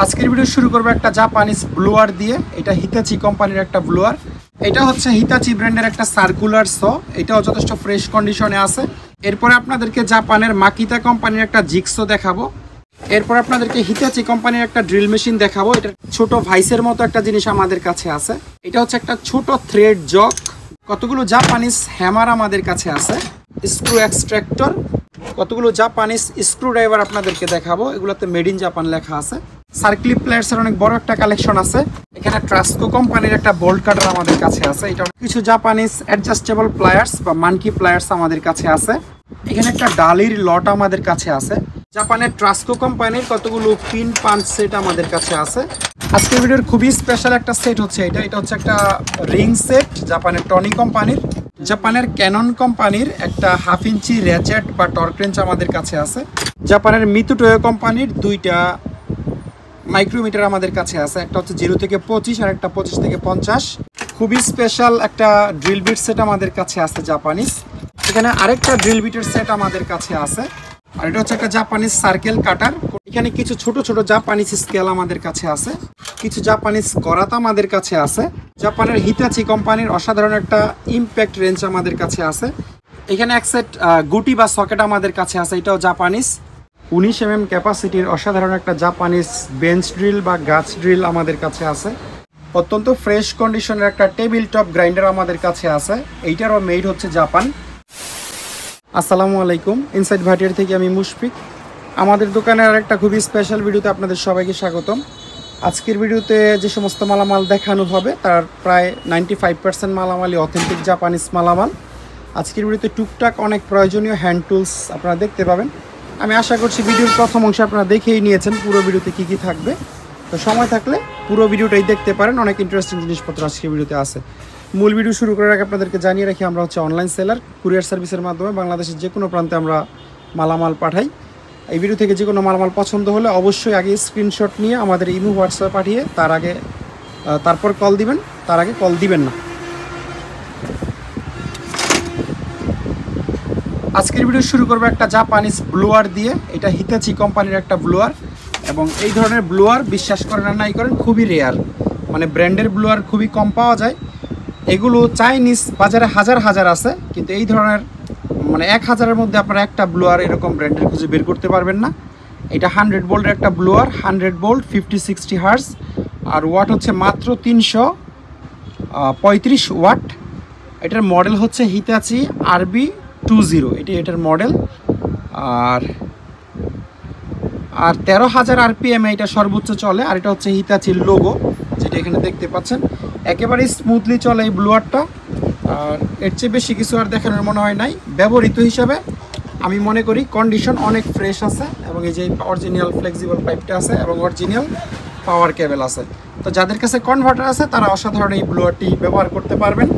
আজকের ভিডিও শুরু করব একটা জাপানিজ ব্লোয়ার দিয়ে। এটা হিতাচি কোম্পানির একটা ব্লোয়ার। এটা হচ্ছে হিতাচি ব্র্যান্ডের একটা সার্কুলার স। এটাও যথেষ্ট ফ্রেশ কন্ডিশনে আছে। এরপরে আপনাদেরকে জাপানের মাকিতা কোম্পানির একটা জিক্সো দেখাবো। এরপর আপনাদেরকে হিতাচি কোম্পানির একটা ড্রিল মেশিন দেখাবো। এটা ছোট ভাইসের মতো একটা জিনিস আমাদের কাছে আছে। এটা হচ্ছে একটা ছোট থ্রেড জক। কতগুলো জাপানিজ হ্যামার আমাদের কাছে আছে। স্ক্রু এক্সট্রাক্টর, কতগুলো জাপানিজ স্ক্রু ড্রাইভার আপনাদেরকে দেখাবো। এগুলোতে মেড ইন জাপান লেখা আছে। সার্ক্লিপ প্লেয়ার্সের অনেক বড় একটা কালেকশন আছে। এখানে ট্রাস্কো কোম্পানির একটা বোল্ট কাটার আমাদের কাছে আছে। এটা কিছু জাপানিজ অ্যাডজাস্টেবল প্লায়ার্স বা মানকি প্লায়ার্স আমাদের কাছে আছে। এখানে একটা ডালির লট আমাদের কাছে আছে। জাপানের ট্রাস্কো কোম্পানির কতগুলো পিন পাঞ্চ সেট আমাদের কাছে আছে। আজকের ভিডিওর খুবই স্পেশাল একটা সেট হচ্ছে এটা হচ্ছে একটা রিং সেট জাপানের টনি কোম্পানির। জাপানের ক্যানন কোম্পানির একটা 1/2 ইঞ্চি র্যাচেট বা টর্ক রেঞ্চ আমাদের কাছে আছে। জাপানের মিতুটোয়ো কোম্পানির দুইটা মাইক্রোমিটার আমাদের কাছে আছে। একটা হচ্ছে 0 থেকে 25 আর একটা 25 থেকে 50। খুবই স্পেশাল একটা ড্রিল বিট সেট আমাদের কাছে আছে জাপানিজ। এখানে আরেকটা ড্রিল বিটের সেট আমাদের কাছে আছে। আর এটা হচ্ছে একটা জাপানিজ সার্কেল কাটার। এখানে কিছু ছোট ছোট জাপানিজ স্কেল আমাদের কাছে আছে। কিছু জাপানিজ গরাতা আমাদের কাছে আছে। জাপানের হিতাচি কোম্পানির অসাধারণ একটা ইম্প্যাক্ট রেঞ্জ আমাদের কাছে আছে। এখানে এক সেট গুটি বা সকেট আমাদের কাছে আছে। এটাও জাপানিজ 19 mm ক্যাপাসিটির অসাধারণ একটা জাপানিজ বেঞ্চ ড্রিল বা গাছ ড্রিল আমাদের কাছে আছে। অত্যন্ত ফ্রেশ কন্ডিশনের একটা টেবিল টপ গ্রাইন্ডার আমাদের কাছে আছে। এইটারও মেড হচ্ছে জাপান। আসসালামু আলাইকুম, ইনসাইড ভাটিয়ার থেকে আমি মুশফিক। আমাদের দোকানের আরেকটা খুবই স্পেশাল ভিডিওতে আপনাদের সবাইকে স্বাগতম। আজকের ভিডিওতে যে সমস্ত মালামাল দেখানো হবে তার প্রায় 95% মালামালই অথেন্টিক জাপানিজ মালামাল। আজকের ভিডিওতে টুকটাক অনেক প্রয়োজনীয় হ্যান্ড টুলস আপনারা দেখতে পাবেন। আমি আশা করছি ভিডিওর প্রথম অংশে আপনারা দেখেই নিয়েছেন পুরো ভিডিওতে কী কী থাকবে। তো সময় থাকলে পুরো ভিডিওটাই দেখতে পারেন। অনেক ইন্টারেস্টিং জিনিসপত্র আজকের ভিডিওতে আছে। মূল ভিডিও শুরু করার আগে আপনাদেরকে জানিয়ে রাখি, আমরা হচ্ছে অনলাইন সেলার। কুরিয়ার সার্ভিসের মাধ্যমে বাংলাদেশের যে কোনো প্রান্তে আমরা মালামাল পাঠাই। এই ভিডিও থেকে যে কোনো মালামাল পছন্দ হলে অবশ্যই আগে স্ক্রিনশট নিয়ে আমাদের ইমো হোয়াটসঅ্যাপে পাঠিয়ে তারপর কল দিবেন। তার আগে কল দিবেন না। আজকের ভিডিও শুরু করবো একটা জাপানিজ ব্লোয়ার দিয়ে। এটা হিতাচি কোম্পানির একটা ব্লোয়ার এবং এই ধরনের ব্লোয়ার বিশ্বাস করেন আর নাই করেন খুবই রেয়ার। মানে ব্র্যান্ডের ব্লোয়ার খুবই কম পাওয়া যায়। এগুলো চাইনিজ বাজারে হাজার হাজার আছে, কিন্তু এই ধরনের মানে 1000-এর মধ্যে আপনারা একটা ব্লোয়ার এরকম ব্র্যান্ডের খুঁজে বের করতে পারবেন না। এটা 100 ভোল্টের একটা ব্লোয়ার, 100 ভোল্ট 50-60 হার্জ। আর ওয়াট হচ্ছে মাত্র 335 ওয়াট। এটার মডেল হচ্ছে হিতাচি RB20, এটার মডেল। আর 13,000 RPM এটা সর্বোচ্চ চলে। আর এটা হচ্ছে হিতাচির লোগো, যেটা এখানে দেখতে পাচ্ছেন। একেবারেই স্মুথলি চলে এই ব্লোয়ারটা। আর এর চেয়ে বেশি কিছু আর দেখানোর মনে হয় নাই। ব্যবহৃত হিসাবে আমি মনে করি কন্ডিশন অনেক ফ্রেশ আছে এবং এই যে অরিজিনাল ফ্লেক্সিবল পাইপটা আছে এবং অরিজিনাল পাওয়ার কেবল আছে। তো যাদের কাছে কনভার্টার আছে তারা অসাধারণ এই ব্লোয়ারটি ব্যবহার করতে পারবেন।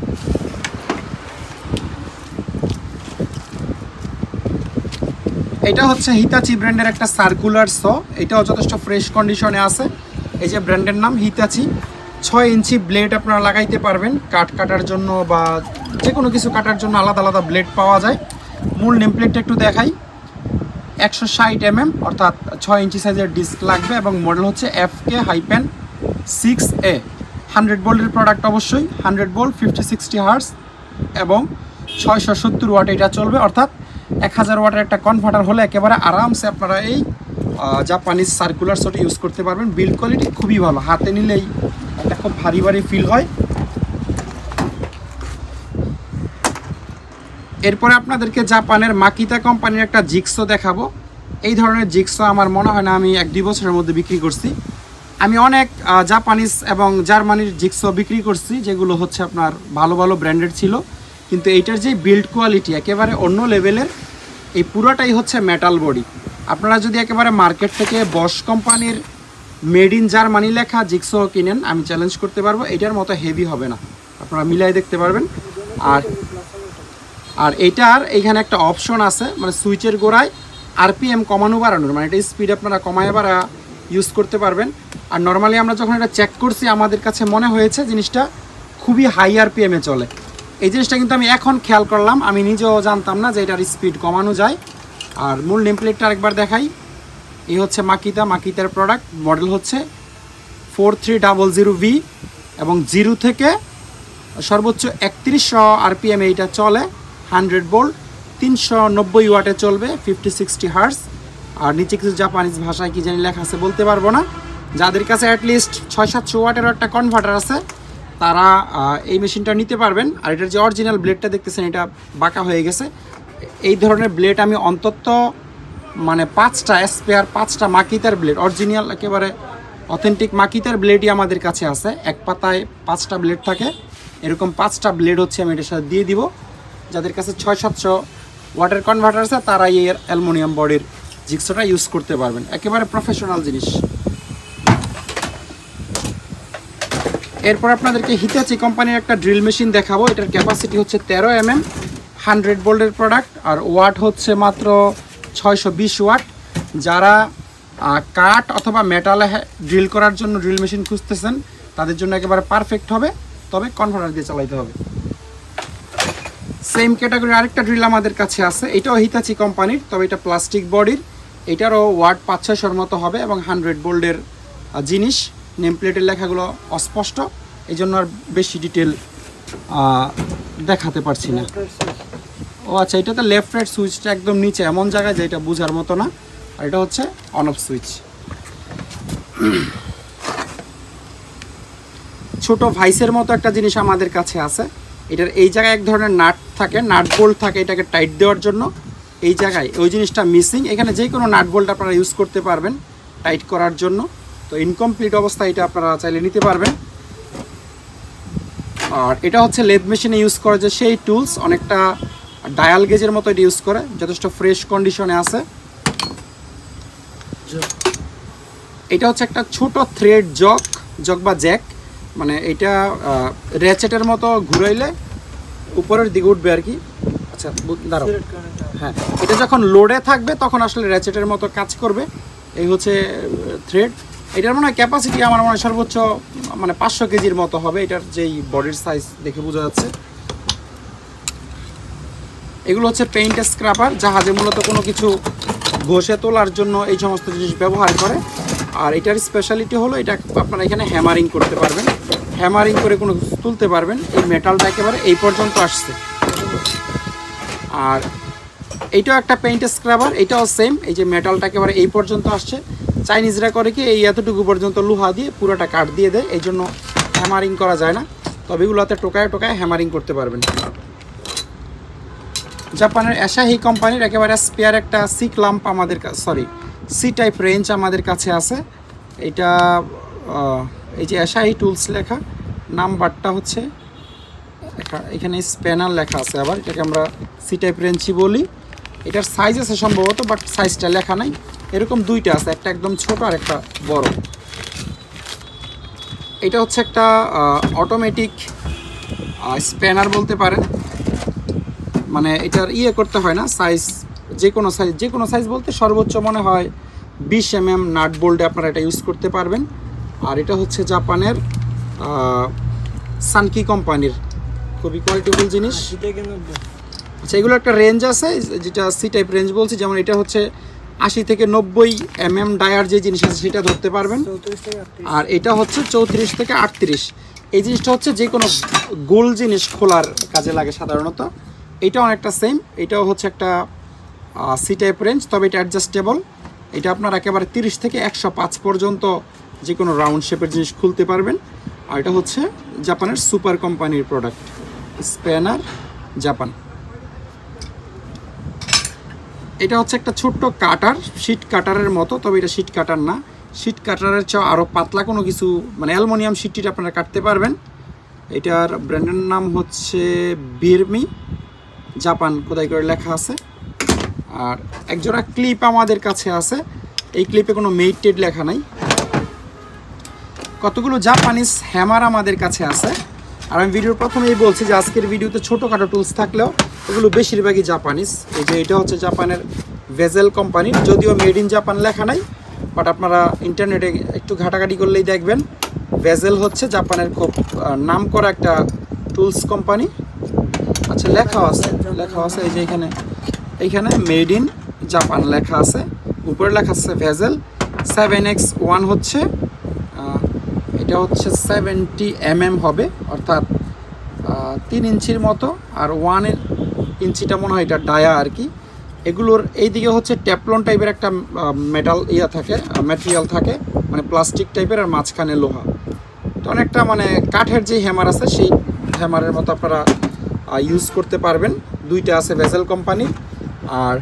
এটা হচ্ছে হিতাচি ব্র্যান্ডের একটা সার্কুলার স। এটাও যথেষ্ট ফ্রেশ কন্ডিশনে আছে। এই যে ব্র্যান্ডের নাম হিতাচি। 6 ইঞ্চি ব্লেড আপনারা লাগাইতে পারবেন কাঠ কাটার জন্য বা যে কোনো কিছু কাটার জন্য। আলাদা আলাদা ব্লেড পাওয়া যায়। মূল নেমপ্লেটটা একটু দেখাই। 160 mm অর্থাৎ 6 ইঞ্চি সাইজের ডিস্ক লাগবে এবং মডেল হচ্ছে FK-6A। 100 ভোল্টের প্রোডাক্ট অবশ্যই। 100 ভোল্ট 50-60 হার্জ এবং 670 ওয়াট এটা চলবে। অর্থাৎ 1000 ওয়াটের একটা কনভার্টার হলে একেবারে আরামসে আপনারা এই জাপানিজ সার্কুলার শট ইউজ করতে পারবেন। বিল্ড কোয়ালিটি খুবই ভালো, হাতে নিলেই এটা খুব ভারী ভারী ফিল হয়। এরপরে আপনাদেরকে জাপানের মাকিতা কোম্পানির একটা জিক্সো দেখাবো। এই ধরনের জিক্সো আমার মনে হয় না আমি 1-2 বছরের মধ্যে বিক্রি করছি। আমি অনেক জাপানিজ এবং জার্মানির জিক্সো বিক্রি করছি, যেগুলো হচ্ছে আপনার ভালো ভালো ব্র্যান্ডেড ছিল, কিন্তু এইটার যে বিল্ড কোয়ালিটি একেবারে অন্য লেভেলের। এই পুরোটাই হচ্ছে মেটাল বডি। আপনারা যদি একেবারে মার্কেট থেকে বশ কোম্পানির মেড ইন জার্মানি লেখা জিক্সো কিনেন, আমি চ্যালেঞ্জ করতে পারবো এটার মতো হেভি হবে না। আপনারা মিলাই দেখতে পারবেন। আর এটার এইখানে একটা অপশন আছে, মানে সুইচের গোড়ায় RPM কমানো বাড়ানোর, মানে এটা স্পিড আপনারা কমায় বাড়া ইউজ করতে পারবেন। আর নর্মালি আমরা যখন এটা চেক করছি আমাদের কাছে মনে হয়েছে জিনিসটা খুবই হাই RPM-এ চলে। এই জিনিসটা কিন্তু আমি এখন খেয়াল করলাম, আমি নিজেও জানতাম না যে এটার স্পিড কমানো যায়। আর মূল নেমপ্লেটটা আরেকবার দেখাই। এই হচ্ছে মাকিতার প্রোডাক্ট, মডেল হচ্ছে 4300V এবং 0 থেকে সর্বোচ্চ 3100 RPM এইটা চলে, 100 ভোল্ট, 390 ওয়াটে চলবে, 50-60 হার্টজ। আর নিচে কিছু জাপানিজ ভাষায় কি জানি লেখা আছে বলতে পারবো না। যাদের কাছে অ্যাটলিস্ট 600-700 ওয়াটেরও একটা কনভার্টার আছে তারা এই মেশিনটা নিতে পারবেন। আর এটার যে অরিজিনাল ব্লেডটা দেখতেছেন এটা বাঁকা হয়ে গেছে। এই ধরনের ব্লেড আমি অন্তত মানে 5টা স্পেয়ার, 5টা মাকিতার ব্লেড, অরিজিনাল একেবারে অথেন্টিক মাকিতার ব্লেডই আমাদের কাছে আছে। এক পাতায় 5টা ব্লেড থাকে, এরকম 5টা ব্লেড হচ্ছে আমি এটার সাথে দিয়ে দিব। যাদের কাছে 600-700 ওয়াটের কনভার্টার আছে তারা এই অ্যালুমিনিয়াম বডির জিক্সোটা ইউজ করতে পারবেন, একেবারে প্রফেশনাল জিনিস। এরপর আপনাদেরকে হিতাচি কোম্পানির একটা ড্রিল মেশিন দেখাবো। এটার ক্যাপাসিটি হচ্ছে 13 mm, 100 ভোল্টের প্রোডাক্ট, আর ওয়াট হচ্ছে মাত্র 620 ওয়াট। যারা কাঠ অথবা মেটালে ড্রিল করার জন্য ড্রিল মেশিন খুঁজতেছেন তাদের জন্য একেবারে পারফেক্ট হবে, তবে কনভার্টার দিয়ে চালাইতে হবে। সেম ক্যাটাগরির আরেকটা ড্রিল আমাদের কাছে আছে, এটাও হিতাচি কোম্পানির, তবে এটা প্লাস্টিক বডির। এটারও ওয়াট 500-600 মতো হবে এবং 100 ভোল্টের জিনিস। নেম প্লেটের লেখাগুলো অস্পষ্ট, এই জন্য আর বেশি ডিটেল দেখাতে পারছি না। ও আচ্ছা, এটাতে লেফট রাইট সুইচটা একদম নিচে, এমন জায়গায় যেটা বোঝার মতো না। আর এটা হচ্ছে অন অফ সুইচ। ছোট ভাইসের মতো একটা জিনিস আমাদের কাছে আছে। এটার এই জায়গায় এক ধরনের নাট থাকে, নাট বোল্ট থাকে এটাকে টাইট দেওয়ার জন্য। এই জায়গায় ওই জিনিসটা মিসিং। এখানে যে কোনো নাট বোল্ট আপনারা ইউজ করতে পারবেন টাইট করার জন্য। তো ইনকমপ্লিট অবস্থায় এটা আপনারা চাইলে নিতে পারবেন। আর এটা হচ্ছে লেদ মেশিনে ইউজ করা যে সেই টুলস, অনেকটা ডায়াল গেজের মতো এটা ইউজ করে, যথেষ্ট ফ্রেশ কন্ডিশনে আছে। এটা হচ্ছে একটা ছোট থ্রেড জগ বা জ্যাক, মানে এটা র্যাচেটের মতো ঘুরাইলে উপরের দিকে উঠবে আর কি। আচ্ছা দাঁড়াও, হ্যাঁ, এটা যখন লোডে থাকবে তখন আসলে র্যাচেটের মতো কাজ করবে। এই হচ্ছে থ্রেড। এটার মনে হয় ক্যাপাসিটি আমার মনে হয় সর্বোচ্চ মানে 500 কেজির মতো হবে, এটার যেই বডির সাইজ দেখে বোঝা যাচ্ছে। এগুলো হচ্ছে পেইন্ট স্ক্রাবার, জাহাজে মূলত কোনো কিছু ঘষে তোলার জন্য এই সমস্ত জিনিস ব্যবহার করে। আর এটার স্পেশালিটি হলো এটা আপনারা এখানে হ্যামারিং করতে পারবেন, হ্যামারিং করে কোনো তুলতে পারবেন। এই মেটালটা একেবারে এই পর্যন্ত আসছে। আর এইটাও একটা পেইন্ট স্ক্রাবার, এটাও সেম, এই যে মেটালটা একেবারে এই পর্যন্ত আসছে। চাইনিজরা করে কি এই এতটুকু পর্যন্ত লোহা দিয়ে পুরোটা কাট দিয়ে দেয়, এই জন্য হ্যামারিং করা যায় না। তবে এগুলোতে টোকায় হ্যামারিং করতে পারবেন। জাপানের অ্যাসাহি কোম্পানির একেবারে স্পেয়ার একটা সি ক্লাম্প আমাদের সি টাইপ রেঞ্জ আমাদের কাছে আছে। এটা এই যে অ্যাসাহি টুলস লেখা, নাম্বারটা হচ্ছে এখানে স্প্যানার লেখা আছে, আবার এটাকে আমরা সি টাইপ রেঞ্জই বলি। এটার সাইজ আছে সম্ভবত, বাট সাইজটা লেখা নাই। এরকম দুইটা আছে, একটা একদম ছোট আর একটা বড়। এটা হচ্ছে একটা অটোমেটিক স্প্যানার বলতে পারেন, মানে এটার করতে হয় না, সাইজ যে কোনো সাইজ বলতে সর্বোচ্চ মনে হয় 20 mm নাট বোল্টে আপনারা এটা ইউজ করতে পারবেন। আর এটা হচ্ছে জাপানের সানকি কোম্পানির, খুবই কোয়ালিটিফুল জিনিস। আচ্ছা, এগুলো একটা রেঞ্জ আছে যেটা সি টাইপ রেঞ্জ বলছি, যেমন এটা হচ্ছে 80 থেকে 90 mm ডায়ার যে জিনিস আছে সেটা ধরতে পারবেন। আর এটা হচ্ছে 34 থেকে 38। এই জিনিসটা হচ্ছে যে কোনো গোল জিনিস খোলার কাজে লাগে সাধারণত। এটা অনেকটা সেম, এটাও হচ্ছে একটা সি টাইপ রেঞ্জ, তবে এটা অ্যাডজাস্টেবল। এটা আপনার একেবারে 30 থেকে 105 পর্যন্ত যে কোনো রাউন্ড শেপের জিনিস খুলতে পারবেন। আর এটা হচ্ছে জাপানের সুপার কোম্পানির প্রোডাক্ট, স্প্যানার জাপান। এটা হচ্ছে একটা ছোট্ট কাটার, শিট কাটারের মতো, তবে এটা শিট কাটার না, শিট কাটারের চেয়ে আরও পাতলা কোনো কিছু, মানে অ্যালুমিনিয়াম শিটটি আপনারা কাটতে পারবেন। এটার ব্র্যান্ডের নাম হচ্ছে বিরমি, জাপান খোদাই করে লেখা আছে। আর একজোড়া ক্লিপ আমাদের কাছে আছে, এই ক্লিপে কোনো মেইটেড লেখা নাই। কতগুলো জাপানিজ হ্যামার আমাদের কাছে আছে। আর আমি ভিডিওর প্রথমেই বলছি যে আজকের ভিডিওতে ছোটোখাটো টুলস থাকলেও এগুলো বেশিরভাগই জাপানিজ। এই যে এটা হচ্ছে জাপানের ভেজেল কোম্পানি, যদিও মেড ইন জাপান লেখা নাই, বাট আপনারা ইন্টারনেটে একটু ঘাটাঘাটি করলেই দেখবেন ভেজেল হচ্ছে জাপানের খুব নাম করা একটা টুলস কোম্পানি। আচ্ছা, লেখা আছে এই যে এইখানে মেড ইন জাপান লেখা আছে। উপরে লেখা আছে ভেজেল। 7x1 হচ্ছে এটা হচ্ছে 70 mm হবে, অর্থাৎ 3 ইঞ্চির মতো, আর 1 ইঞ্চিটা মনে হয় এটা ডায়া আর কি। এগুলোর এইদিকে হচ্ছে টেপলন টাইপের একটা মেটাল থাকে, ম্যাটেরিয়াল থাকে, মানে প্লাস্টিক টাইপের, আর মাঝখানে লোহা। তো অনেকটা মানে কাঠের যে হ্যামার আছে সেই হ্যামারের মতো আপনারা ইউজ করতে পারবেন। দুইটা আছে ভেজেল কোম্পানি। আর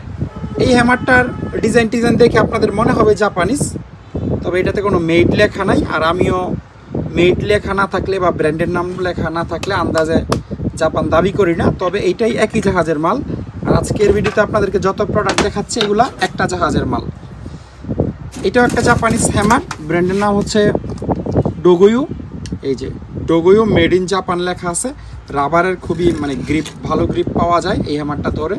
এই হ্যামারটার ডিজাইন দেখে আপনাদের মনে হবে জাপানিজ, তবে এটাতে কোনো মেড লেখা নাই। আর আমিও মেড লেখা না থাকলে বা ব্র্যান্ডের নাম লেখা না থাকলে আন্দাজে জাপান দাবি করি না, তবে এইটাই একই জাহাজের মাল। আর আজকের ভিডিওতে আপনাদেরকে যত প্রোডাক্ট দেখাচ্ছে এগুলা একটা জাহাজের মাল। এটাও একটা জাপানিজ হ্যামার, ব্র্যান্ডের নাম হচ্ছে ডোগোয়ু। এই যে ডোগোয়ু মেড ইন জাপান লেখা আছে। রাবারের খুবই মানে গ্রিপ, ভালো গ্রিপ পাওয়া যায় এই হ্যামারটা ধরে,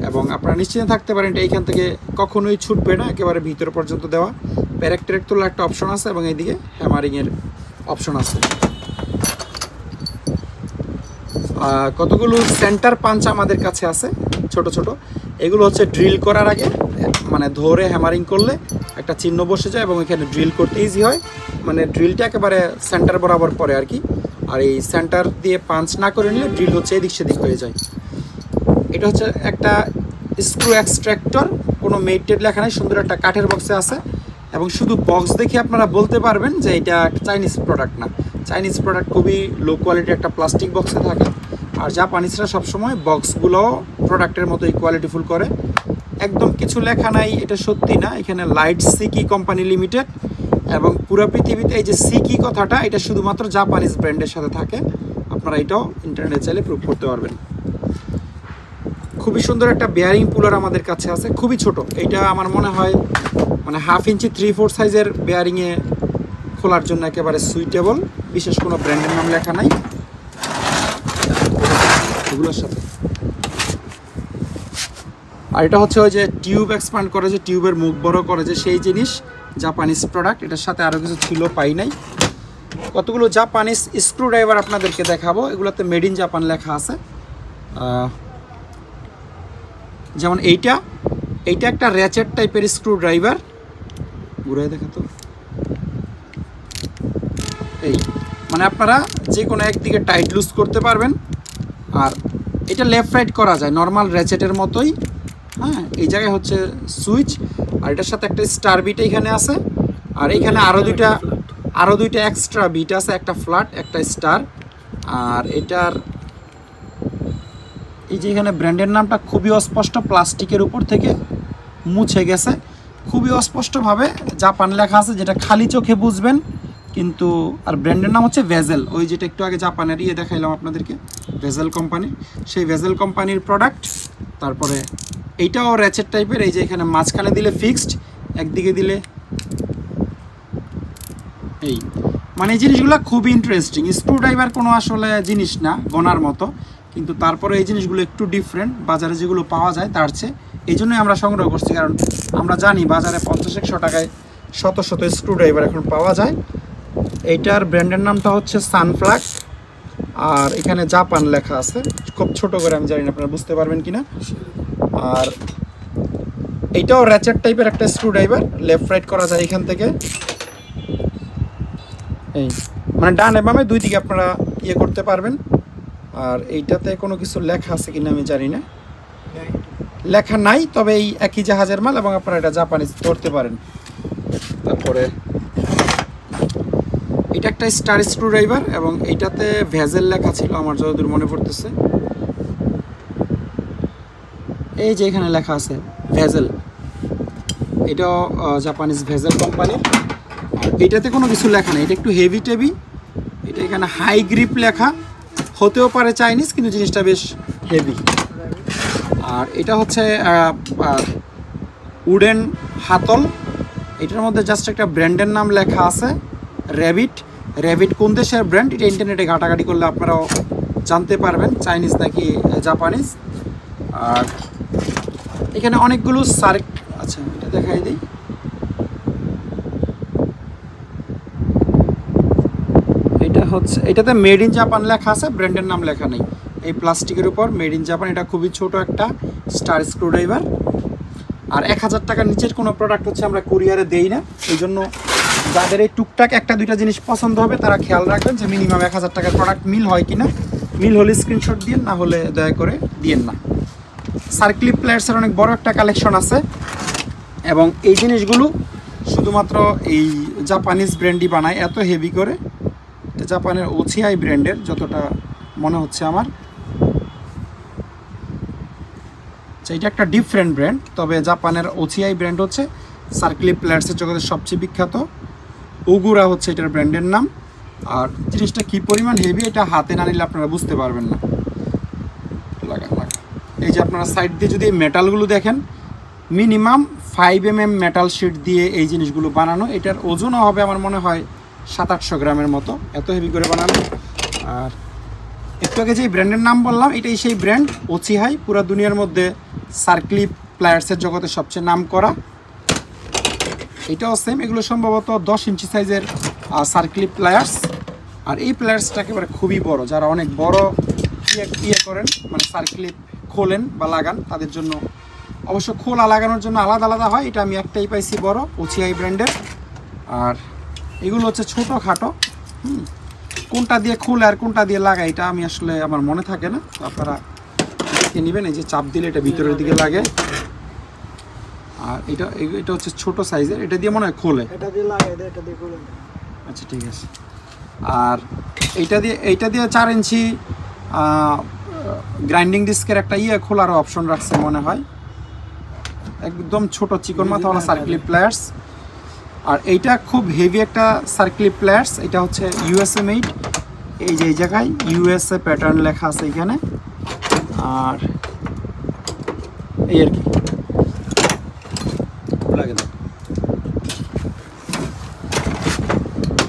এবং আপনারা নিশ্চিন্তে থাকতে পারেন এটা এইখান থেকে কখনোই ছুটবে না, একেবারে ভিতর পর্যন্ত দেওয়া। প্যারেক ট্যারেক তোলার একটা অপশন আছে এবং এইদিকে হ্যামারিংয়ের অপশন আছে। কতগুলো সেন্টার পাঞ্চ আমাদের কাছে আছে ছোট ছোট। এগুলো হচ্ছে ড্রিল করার আগে মানে ধরে হ্যামারিং করলে একটা চিহ্ন বসে যায় এবং এখানে ড্রিল করতে ইজি হয়, মানে ড্রিলটা একেবারে সেন্টার বরাবর পড়ে আর কি। আর এই সেন্টার দিয়ে পাঞ্চ না করে নিলে ড্রিল হচ্ছে এদিক সেদিক হয়ে যায়। এটা হচ্ছে একটা স্ক্রু এক্সট্রাক্টর, কোনো মেটেড লেখা নাই, সুন্দর একটা কাঠের বক্সে আছে, এবং শুধু বক্স দেখে আপনারা বলতে পারবেন যে এটা চাইনিজ প্রোডাক্ট না। চাইনিজ প্রোডাক্ট খুবই লো কোয়ালিটির একটা প্লাস্টিক বক্সে থাকে, আর জাপানিজরা সবসময় বক্সগুলো প্রোডাক্টের মতোই কোয়ালিটিফুল করে। একদম কিছু লেখা নাই এটা সত্যি না, এখানে লাইট সিকি কোম্পানি লিমিটেড, এবং পুরো পৃথিবীতে এই যে সিকি কথাটা এটা শুধুমাত্র জাপানিজ ব্র্যান্ডের সাথে থাকে। আপনারা এটাও ইন্টারনেটে চাইলে প্রুভ করতে পারবেন। খুবই সুন্দর একটা বেয়ারিং পুলার আমাদের কাছে আছে, খুবই ছোট। এইটা আমার মনে হয় মানে 1/2 ইঞ্চি 3/4 সাইজের বেয়ারিংয়ে খোলার জন্য একেবারে সুইটেবল। বিশেষ কোনো ব্র্যান্ডের নাম লেখা নাই এগুলোর সাথে। আর এটা হচ্ছে ওই যে টিউব এক্সপ্যান্ড করে, যে টিউবের মুখ বড় করে, যে সেই জিনিস জাপানিজ প্রোডাক্ট। এটার সাথে আরও কিছু ছিল, পাই নাই। কতগুলো জাপানিজ স্ক্রু ড্রাইভার আপনাদেরকে দেখাবো, এগুলোতে মেড ইন জাপান লেখা আছে। যেমন এইটা একটা র্যাচেট টাইপের স্ক্রু ড্রাইভার, ঘুরে দেখাতো। এই মানে আপনারা যে কোনো একদিকে টাইট লুজ করতে পারবেন, আর এটা লেফট রাইট করা যায় নর্মাল র্যাচেটের মতোই। হ্যাঁ, এই জায়গায় হচ্ছে সুইচ, আর এটার সাথে একটা স্টার বিট এখানে আছে, আর এখানে আরও দুইটা এক্সট্রা বিট আছে, একটা ফ্ল্যাট একটা স্টার। আর এটার এই যে এখানে ব্র্যান্ডের নামটা খুবই অস্পষ্ট, প্লাস্টিকের উপর থেকে মুছে গেছে, খুবই অস্পষ্টভাবে জাপান লেখা আছে, যেটা খালি চোখে বুঝবেন কিন্তু। আর ব্র্যান্ডের নাম হচ্ছে ভেজেল, ওই যেটা একটু আগে জাপানের দেখাইলাম আপনাদেরকে, ভেজেল কোম্পানি, সেই ভেজেল কোম্পানির প্রোডাক্ট। তারপরে এইটাও র্যাচেট টাইপের, এই যে এখানে মাঝখানে দিলে ফিক্সড, একদিকে দিলে এই, মানে এই জিনিসগুলো খুবই ইন্টারেস্টিং। স্ক্রু ড্রাইভার কোনো আসলে জিনিস না গোনার মতো, কিন্তু তারপরে এই জিনিসগুলো একটু ডিফারেন্ট বাজারে যেগুলো পাওয়া যায় তার চেয়ে। এই জন্যই আমরা সংগ্রহ করছি, কারণ আমরা জানি বাজারে 50-100 টাকায় শত শত স্ক্রু ড্রাইভার এখন পাওয়া যায়। এইটার ব্র্যান্ডের নামটা হচ্ছে সানফ্লাগ, আর এখানে জাপান লেখা আছে, খুব ছোট করে, আমি জানি না আপনারা বুঝতে পারবেন কিনা। আর এইটাও র্যাচেট টাইপের একটা স্ক্রু ড্রাইভার, লেফট রাইট করা যায় এখান থেকে। এই মানে ডান বামে দুই দিকে আপনারা করতে পারবেন। আর এইটাতে কোনো কিছু লেখা আছে কিনা আমি জানি না, লেখা নাই, তবে এই একই জাহাজের মাল এবং আপনারা এটা জাপানিজ ধরতে পারেন। তারপরে এটা একটা স্টার স্ক্রু ড্রাইভার, এবং এইটাতে ভেজেল লেখা ছিল আমার যতদূর মনে পড়তেছে। এই যে এখানে লেখা আছে ভেজেল, এটাও জাপানিজ ভেজেল কোম্পানি। আর এইটাতে কোনো কিছু লেখা নেই, এটা একটু হেভি টেভি, এটা এখানে হাই গ্রিপ লেখা, হতেও পারে চাইনিজ, কিন্তু জিনিসটা বেশ হেভি। আর এটা হচ্ছে উডেন হাতল, এটার মধ্যে জাস্ট একটা ব্র্যান্ডের নাম লেখা আছে র্যাবিট কোন দেশের ব্র্যান্ড এটা ইন্টারনেটে ঘাটাঘাটি করলে আপনারাও জানতে পারবেন চাইনিজ নাকি জাপানিজ। আর এখানে অনেকগুলো আচ্ছা এটা দেখাই দিই। এটা হচ্ছে, এটাতে মেড ইন জাপান লেখা আছে, ব্র্যান্ডের নাম লেখা নেই। এই প্লাস্টিকের উপর মেড ইন জাপান, এটা খুবই ছোট একটা স্টার স্ক্রু ড্রাইভার। আর 1000 টাকার নিচের কোনো প্রোডাক্ট হচ্ছে আমরা কুরিয়ারে দেই না। এই জন্য যাদের এই টুকটাক একটা দুইটা জিনিস পছন্দ হবে তারা খেয়াল রাখবেন যে মিনিমাম 1000 টাকার প্রোডাক্ট মিল হয় কিনা। মিল হলে স্ক্রিনশট দিন, না হলে দয়া করে দিয়েন না। সার্ক্লিপ প্লেয়ার্সের অনেক বড় একটা কালেকশন আছে এবং এই জিনিসগুলো শুধুমাত্র এই জাপানিজ ব্র্যান্ডই বানায়, এত হেভি করে। এটা জাপানের ওচিআই ব্র্যান্ডের যতটা মনে হচ্ছে আমার। এটা একটা ডিফারেন্ট ব্র্যান্ড, তবে জাপানের ওচিআই ব্র্যান্ড হচ্ছে সার্ক্লিপ প্লেয়ার্সের জগতের সবচেয়ে বিখ্যাত। ওগুরা হচ্ছে এটার ব্র্যান্ডের নাম। আর জিনিসটা কী পরিমাণ হেভি এটা হাতে না নিলে আপনারা বুঝতে পারবেন না। এই যে আপনারা সাইড দিয়ে যদি মেটালগুলো দেখেন, মিনিমাম 5 mm মেটাল শিট দিয়ে এই জিনিসগুলো বানানো। এটার ওজনও হবে আমার মনে হয় 700-800 গ্রামের মতো, এত হেভি করে বানানো। আর একটু আগে যে ব্র্যান্ডের নাম বললাম এটাই সেই ব্র্যান্ড ওচিআই, পুরো দুনিয়ার মধ্যে সার্ক্লিপ প্লেয়ার্সের জগতে সবচেয়ে নাম করা। এটাও সেম, এগুলো সম্ভবত 10 ইঞ্চি সাইজের সার্ক্লিপ প্লেয়ার্স। আর এই প্লেয়ার্সটা একেবারে খুবই বড়, যারা অনেক বড় ইয়ে করেন, মানে সার্ক্লিপ খোলেন বা লাগান, তাদের জন্য। অবশ্য খোলা লাগানোর জন্য আলাদা আলাদা হয়, এটা আমি একটাই পাইছি বড় ওচিআই ব্র্যান্ডের। আর এগুলো হচ্ছে ছোটোখাটো, কোনটা দিয়ে খুলে আর কোনটা দিয়ে লাগায় এটা আমি আসলে আমার মনে থাকে না, আপনারা দেখে নেবেন। এই যে চাপ দিলে এটা ভিতরের দিকে লাগে। আর এটা হচ্ছে ছোট সাইজের, এটা দিয়ে মনে হয় খোলে। আচ্ছা ঠিক আছে। আর এইটা দিয়ে 4 ইঞ্চি গ্রাইন্ডিং ডিস্কের একটা খোলারও অপশন রাখছে মনে হয়। একদম ছোট চিকন মাথাওয়ালা সার্ক্লিপ প্লেয়ার্স। আর এইটা খুব হেভি একটা সার্ক্লিপ প্লেয়ার্স, এটা হচ্ছে ইউএসএ মেড। এই যে এই জায়গায় ইউএসএ প্যাটার্ন লেখা আছে এখানে। আর এই আর কি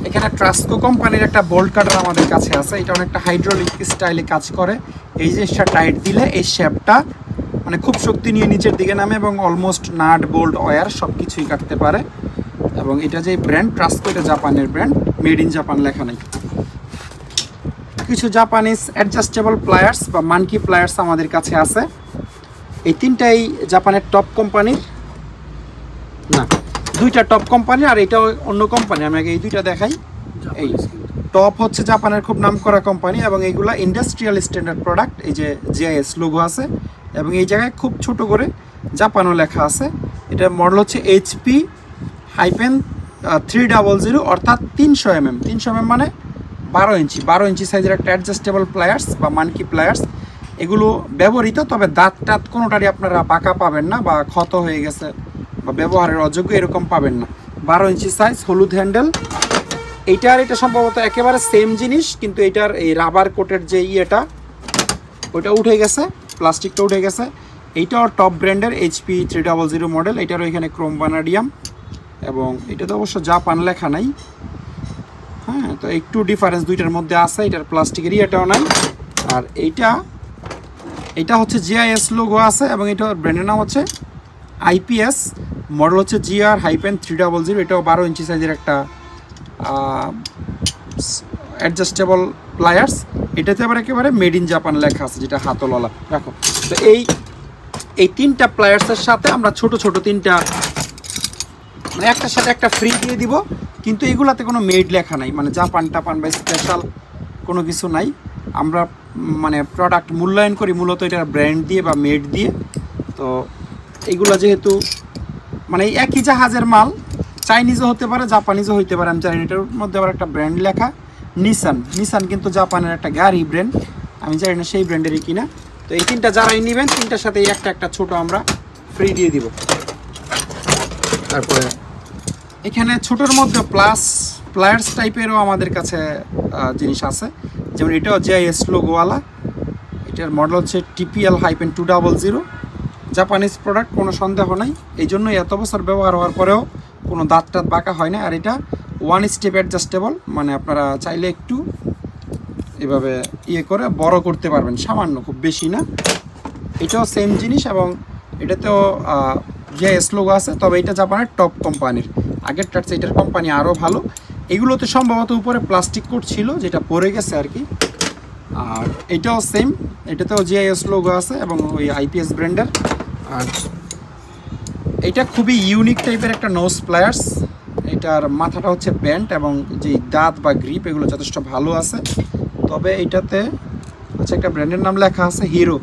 এখানে ট্রাস্কো কোম্পানির একটা বোল্ট কাটার আমাদের কাছে আছে। এটা অনেকটা হাইড্রোলিক স্টাইলে কাজ করে। এই জিনিসটা টাইট দিলে এই শেপটা মানে খুব শক্তি নিয়ে নিচের দিকে নামে এবং অলমোস্ট নাট বোল্ট ওয়্যার সব কিছুই কাটতে পারে। এবং এটা যে ব্র্যান্ড ট্রাস্কো, এটা জাপানের ব্র্যান্ড, মেড ইন জাপান লেখা নেই। কিছু জাপানিজ অ্যাডজাস্টেবল প্লায়ার্স বা মানকি প্লায়ার্স আমাদের কাছে আছে। এই তিনটাই জাপানের টপ কোম্পানির, না দুইটা টপ কোম্পানি আর এটাও অন্য কোম্পানি। আমি আগে এই দুইটা দেখাই। এই টপ হচ্ছে জাপানের খুব নামকরা কোম্পানি এবং এইগুলা ইন্ডাস্ট্রিয়াল স্ট্যান্ডার্ড প্রোডাক্ট। এই যে জিআইএস লোগো আছে এবং এই জায়গায় খুব ছোট করে জাপানও লেখা আছে। এটা মডেল হচ্ছে HP-300 অর্থাৎ 300 mm। 300 mm মানে 12 ইঞ্চি সাইজের একটা অ্যাডজাস্টেবল প্লায়ার্স বা মানকি প্লায়ার্স। এগুলো ব্যবহৃত, তবে দাঁত টাত কোনোটারই আপনারা বাঁকা পাবেন না বা ক্ষত হয়ে গেছে বা ব্যবহারের অযোগ্য এরকম পাবেন না। 12 ইঞ্চি সাইজ, হলুদ হ্যান্ডেল। এইটার এটা সম্ভবত একেবারে সেম জিনিস, কিন্তু এটার এই রাবার কোটের যে ওইটা উঠে গেছে, প্লাস্টিকটা উঠে গেছে। এইটাও টপ ব্র্যান্ডের HP-300 মডেল। এটারও এখানে ক্রোম বানাডিয়াম এবং এটাতে অবশ্য জাপান লেখা নাই। হ্যাঁ, তো একটু ডিফারেন্স দুইটার মধ্যে আছে। এটার প্লাস্টিকের এটাও নাই। আর এইটা হচ্ছে জিআইএস লোগো আছে এবং এটার ব্র্যান্ডের নাম হচ্ছে IPS, মডেল হচ্ছে GR-300। এটাও 12 ইঞ্চি সাইজের একটা অ্যাডজাস্টেবল প্লায়ার্স। এটাতে আবার একেবারে মেড ইন জাপান লেখা আছে, যেটা হাতলওয়ালা। দেখো তো এই তিনটা প্লায়ার্সের সাথে আমরা ছোট ছোট তিনটা, মানে একটার সাথে একটা ফ্রি দিয়ে দিব, কিন্তু এগুলাতে কোনো মেড লেখা নাই, মানে জাপান টাপান বা স্পেশাল কোনো কিছু নাই। আমরা মানে প্রোডাক্ট মূল্যায়ন করি মূলত এটার ব্র্যান্ড দিয়ে বা মেড দিয়ে। তো এইগুলো যেহেতু মানে একই জাহাজের মাল, চাইনিজও হতে পারে জাপানিজও হইতে পারে, আমি জানি। এটার মধ্যে আবার একটা ব্র্যান্ড লেখা নিসান কিন্তু জাপানের একটা গাড়ি ব্র্যান্ড, আমি জানি না সেই ব্র্যান্ডেরই কিনা। তো এই তিনটা যারাই নেবেন, তিনটার সাথে একটা ছোট আমরা ফ্রি দিয়ে দিব। তারপরে এখানে ছোটোর মধ্যে প্লায়ার্স টাইপেরও আমাদের কাছে জিনিস আছে, যেমন এটাও জিআইএস লোগোওয়ালা। এটার মডেল হচ্ছে TPL-200। জাপানিজ প্রোডাক্ট, কোনো সন্দেহ নাই। এই জন্যই এত বছর ব্যবহার হওয়ার পরেও কোনো দাঁত টাত বাঁকা হয় না। আর এটা 1 স্টেপ অ্যাডজাস্টেবল, মানে আপনারা চাইলে একটু এভাবে করে বড় করতে পারবেন, সামান্য, খুব বেশি না। এটাও সেম জিনিস এবং এটাতেও জিআইএস লোগো আছে, তবে এটা জাপানের টপ কোম্পানির। আগেরটার চেয়ে এটার কোম্পানি আরও ভালো। এগুলোতে সম্ভবত উপরে প্লাস্টিক কোট ছিল, যেটা পরে গেছে আর কি। আর এটাও সেম, এটাতেও জিআইএস লোগো আছে এবং ওই IPS ব্র্যান্ডের। আর এটা খুবই ইউনিক টাইপের একটা নোজ প্লায়ার্স। এটার মাথাটা হচ্ছে ব্যান্ড এবং যে দাঁত বা গ্রিপ এগুলো যথেষ্ট ভালো আছে। তবে এটাতে হচ্ছে একটা ব্র্যান্ডের নাম লেখা আছে হিরো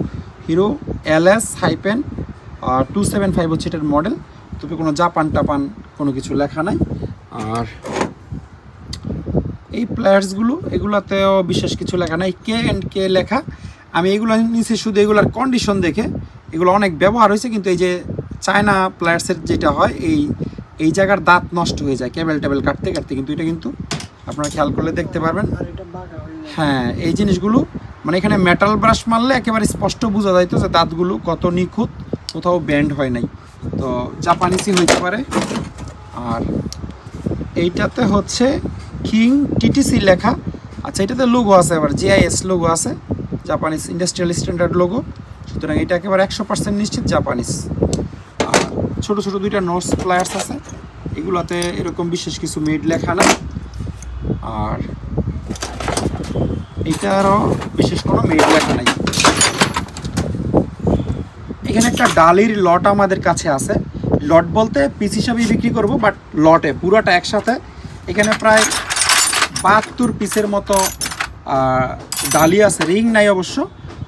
LS-275 হচ্ছে এটার মডেল। তবে কোনো জাপান টাপান কোনো কিছু লেখা নাই। আর এই প্লেয়ার্সগুলো এগুলোতেও বিশেষ কিছু লেখা নাই, K&K লেখা। আমি এগুলো নিচে শুধু এগুলোর কন্ডিশন দেখে, এগুলো অনেক ব্যবহার হয়েছে, কিন্তু এই যে চায়না প্লেয়ার্সের যেটা হয় এই জায়গার দাঁত নষ্ট হয়ে যায় কেবল টেবল কাটতে কাটতে, কিন্তু এটা কিন্তু আপনারা খেয়াল করলে দেখতে পারবেন। হ্যাঁ, এই জিনিসগুলো মানে এখানে মেটাল ব্রাশ মারলে একেবারে স্পষ্ট বোঝা যাইতো যে দাঁতগুলো কত নিখুঁত, কোথাও ব্যান্ড হয় নাই। তো জাপানিসই হইতে পারে। আর এইটাতে হচ্ছে কিং TTC লেখা। আচ্ছা, এটাতে লোগো আছে, আবার GIS লোগো আছে, জাপানিজ ইন্ডাস্ট্রিয়াল স্ট্যান্ডার্ড লোগো। সুতরাং এটা একেবারে 100% নিশ্চিত জাপানিজ। আর ছোটো ছোটো দুইটা নোজ প্লায়ার্স আছে, এগুলোতে এরকম বিশেষ কিছু মেড লেখা না। আর এটারও বিশেষ কোনো মেড লেখা নাই। এখানে একটা ডালির লট আমাদের কাছে আছে। লট বলতে পিস হিসাবেই বিক্রি করব, বাট লটে পুরোটা একসাথে। এখানে প্রায় 72 পিসের মতো ডালি আছে। রিং নাই অবশ্য,